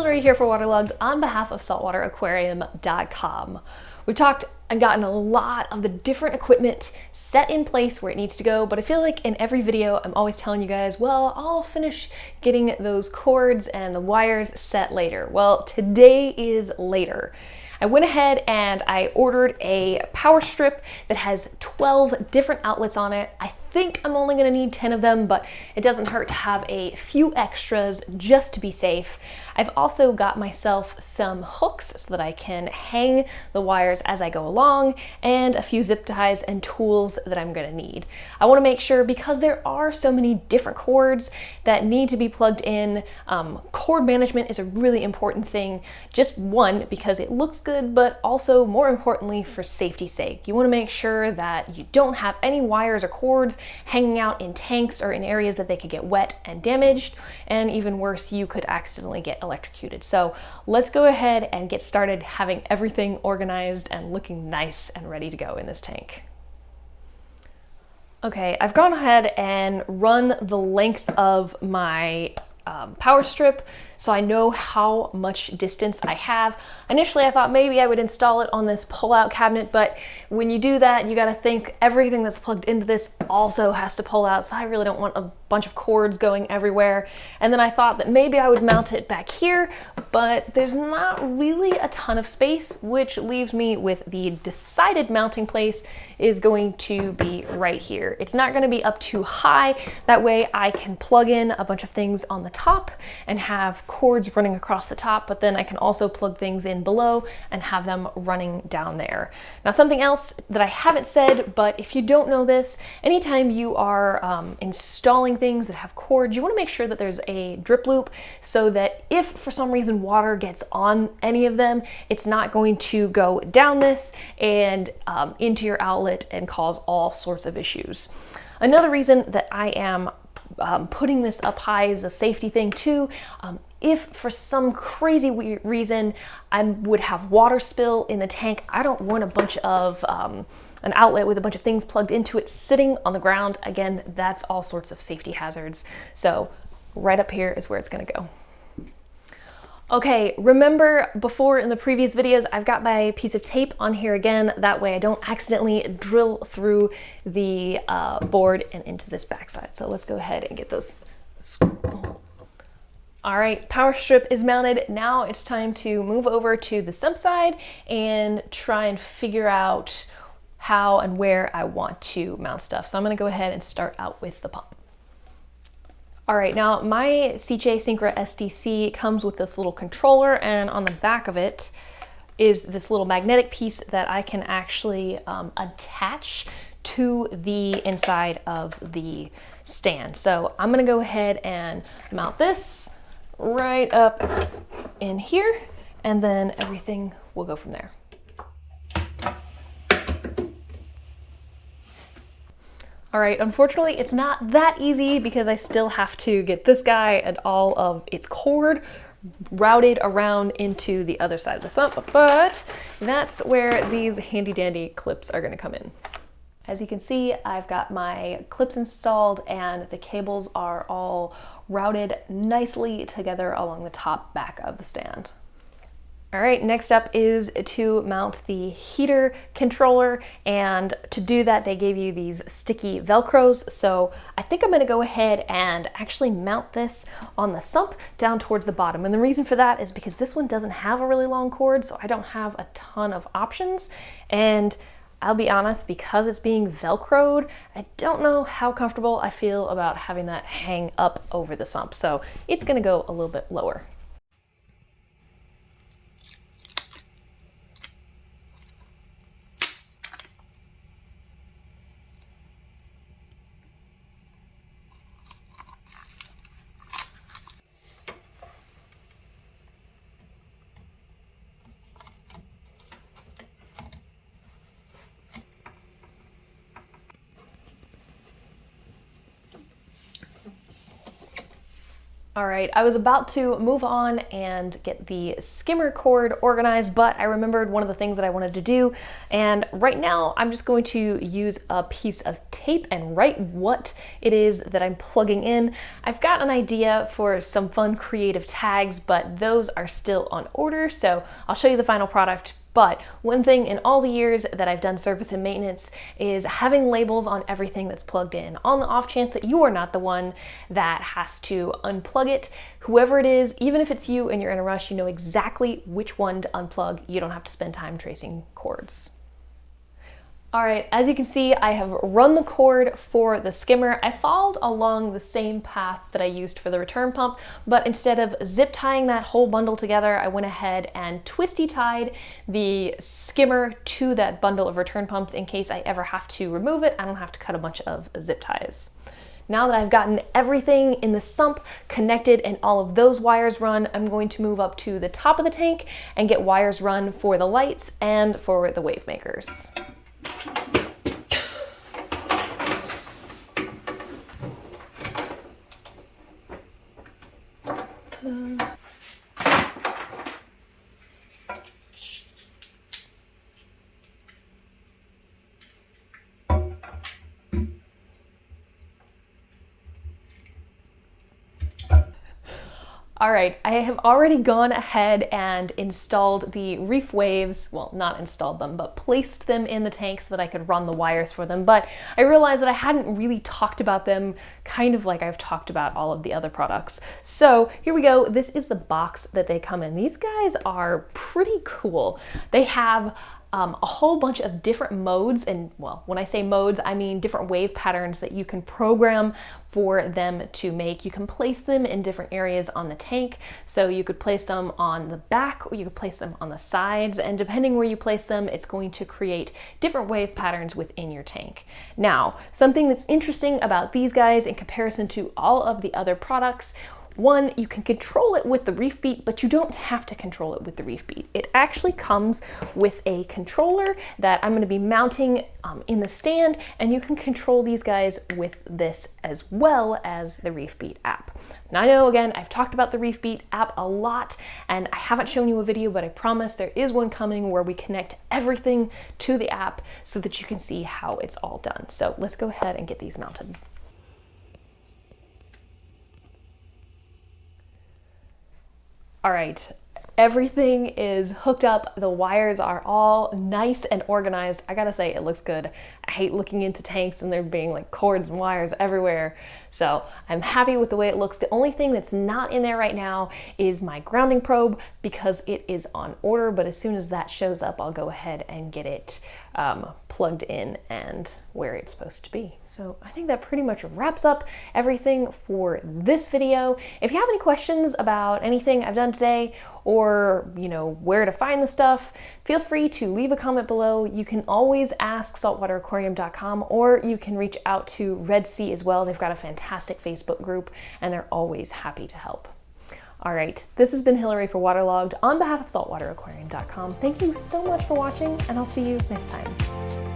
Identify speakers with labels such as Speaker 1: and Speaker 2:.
Speaker 1: Hillary here for WaterLogged on behalf of saltwateraquarium.com. We've talked and gotten a lot of the different equipment set in place where it needs to go, but I feel like in every video I'm always telling you guys, well, I'll finish getting those cords and the wires set later. Well, today is later. I went ahead and I ordered a power strip that has 12 different outlets on it. I think I'm only gonna need 10 of them, but it doesn't hurt to have a few extras just to be safe. I've also got myself some hooks so that I can hang the wires as I go along, and a few zip ties and tools that I'm gonna need. I wanna make sure, because there are so many different cords that need to be plugged in, cord management is a really important thing. Just one, because it looks good, but also more importantly for safety's sake. You wanna make sure that you don't have any wires or cords hanging out in tanks or in areas that they could get wet and damaged, and even worse, you could accidentally get electrocuted. So let's go ahead and get started having everything organized and looking nice and ready to go in this tank. Okay, I've gone ahead and run the length of my power strip so I know how much distance I have. Initially I thought maybe I would install it on this pull-out cabinet, but when you do that you got to think everything that's plugged into this also has to pull out, so I really don't want a bunch of cords going everywhere. And then I thought that maybe I would mount it back here, but there's not really a ton of space, which leaves me with the decided mounting place is going to be right here. It's not going to be up too high, that way I can plug in a bunch of things on the top and have cords running across the top, but then I can also plug things in below and have them running down there. Now, something else that I haven't said, but if you don't know this, anytime you are installing things that have cords, you want to make sure that there's a drip loop so that if for some reason water gets on any of them, it's not going to go down this and into your outlet and cause all sorts of issues. Another reason that I am putting this up high is a safety thing too. If for some crazy reason I would have water spill in the tank, I don't want a bunch of an outlet with a bunch of things plugged into it sitting on the ground. Again, that's all sorts of safety hazards. So right up here is where it's gonna go. Okay, remember before in the previous videos, I've got my piece of tape on here again. That way I don't accidentally drill through the board and into this backside. So let's go ahead and get those. All right, power strip is mounted. Now it's time to move over to the sump side and try and figure out how and where I want to mount stuff. So I'm gonna go ahead and start out with the pump. All right, now my CJ Syncra SDC comes with this little controller, and on the back of it is this little magnetic piece that I can actually attach to the inside of the stand. So I'm gonna go ahead and mount this right up in here, and then everything will go from there. All right, unfortunately, it's not that easy because I still have to get this guy and all of its cord routed around into the other side of the sump, but that's where these handy dandy clips are gonna come in. As you can see, I've got my clips installed and the cables are all routed nicely together along the top back of the stand. All right, next up is to mount the heater controller, and to do that they gave you these sticky Velcros, so I think I'm gonna go ahead and actually mount this on the sump down towards the bottom. And the reason for that is because this one doesn't have a really long cord, so I don't have a ton of options, and I'll be honest, because it's being Velcroed, I don't know how comfortable I feel about having that hang up over the sump, so it's gonna go a little bit lower. All right, I was about to move on and get the skimmer cord organized, but I remembered one of the things that I wanted to do. And right now I'm just going to use a piece of tape and write what it is that I'm plugging in. I've got an idea for some fun creative tags, but those are still on order. So I'll show you the final product. But one thing in all the years that I've done service and maintenance is having labels on everything that's plugged in, on the off chance that you are not the one that has to unplug it. Whoever it is, even if it's you and you're in a rush, you know exactly which one to unplug. You don't have to spend time tracing cords. All right, as you can see, I have run the cord for the skimmer. I followed along the same path that I used for the return pump, but instead of zip tying that whole bundle together, I went ahead and twisty tied the skimmer to that bundle of return pumps in case I ever have to remove it. I don't have to cut a bunch of zip ties. Now that I've gotten everything in the sump connected and all of those wires run, I'm going to move up to the top of the tank and get wires run for the lights and for the wave makers. All right, I have already gone ahead and installed the Reef Waves, well, not installed them, but placed them in the tank so that I could run the wires for them. But I realized that I hadn't really talked about them kind of like I've talked about all of the other products. So here we go. This is the box that they come in. These guys are pretty cool. They have a whole bunch of different modes, and well, when I say modes, I mean different wave patterns that you can program for them to make. You can place them in different areas on the tank, so you could place them on the back or you could place them on the sides, and depending where you place them, it's going to create different wave patterns within your tank. Now, something that's interesting about these guys in comparison to all of the other products, one, you can control it with the Reef Beat, but you don't have to control it with the Reef Beat. It actually comes with a controller that I'm going to be mounting in the stand, and you can control these guys with this as well as the Reef Beat app. Now I know, again, I've talked about the Reef Beat app a lot, and I haven't shown you a video, but I promise there is one coming where we connect everything to the app so that you can see how it's all done. So let's go ahead and get these mounted. All right, everything is hooked up. The wires are all nice and organized. I gotta say, it looks good. I hate looking into tanks and there being like cords and wires everywhere. So I'm happy with the way it looks. The only thing that's not in there right now is my grounding probe because it is on order, but as soon as that shows up, I'll go ahead and get it plugged in and where it's supposed to be. So I think that pretty much wraps up everything for this video. If you have any questions about anything I've done today, or you know where to find the stuff, feel free to leave a comment below. You can always ask saltwateraquarium.com, or you can reach out to Red Sea as well. They've got a fantastic Facebook group and they're always happy to help. All right, this has been Hillary for WaterLogged on behalf of saltwateraquarium.com. Thank you so much for watching, and I'll see you next time.